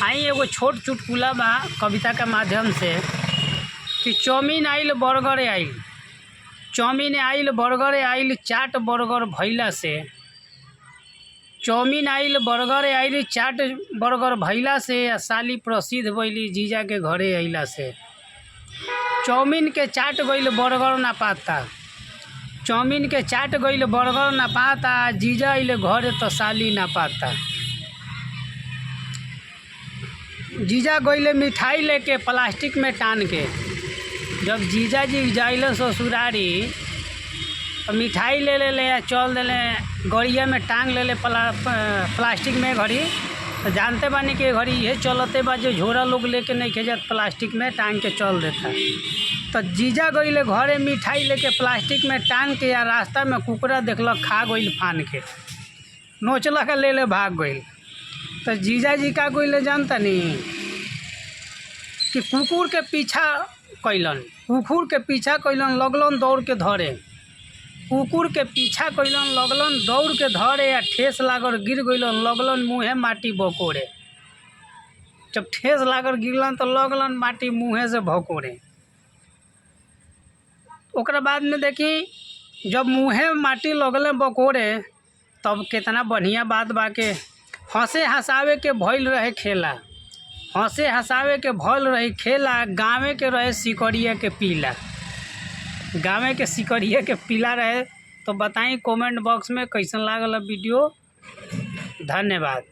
आई एगो छोट चुटकुला बा कविता के माध्यम से कि चाउमीन आइल बर्गर आइल, चाउमीन आइल बर्गर आइल, चाट बर्गर भइला से, चाउमीन आइल बर्गर आइल, चाट बर्गर भइला से, साली प्रसिद्ध भइली जीजा के घरे अइला से। चाउमीन के चाट गइल बर्गर ना पाता, चाउमीन के चाट गइल बर्गर ना पाता, जीजा अइले घरे तो साली ना पाता। जीजा गइले मिठाई लेके प्लास्टिक में टान के, जब जीजा जी जाइले ससुरारी तो मिठाई ले ले चल देले गड़िया में टांग ले प्लास्टिक में घड़ी। तो जानते बानी कि घड़ी ये चलते बा जो झोरा लोग लेके नहीं के जात प्लास्टिक में टांग के चल देता। तो जीजा गइले घरे मिठाई लेके प्लास्टिक में टांग के, या रास्ता में कुकरा देखलक खा गइल फान के, नोचलक ले भाग गइल। तो जीजा जी का गइले जानता नहीं कि कुकुर के पीछा कैलन, कुकुर के पीछा कैलन, लगलन दौड़ के धरे, कुकुर के पीछा कैलन, लगलन दौड़ के धरे, या ठेस लागल गिर गइलन, लगलन मुँहे माटी भकोरे। जब ठेस लागल गिरलन तो लगलन माटी मुँहे से भकोरे। ओकरा बाद में देखी जब मुँहे माटी लगले बकोरे तब कितना बढ़िया बात बा के हंसे हंसावे के भइल रहे खेला, हंसे हंसावे के भइल रही खेला, गाँवे के रहे सिकरिया के पीला, गाँवे के सिकरिया के पीला रहे। तो बताई कमेंट बॉक्स में कैसन लागल वीडियो। धन्यवाद।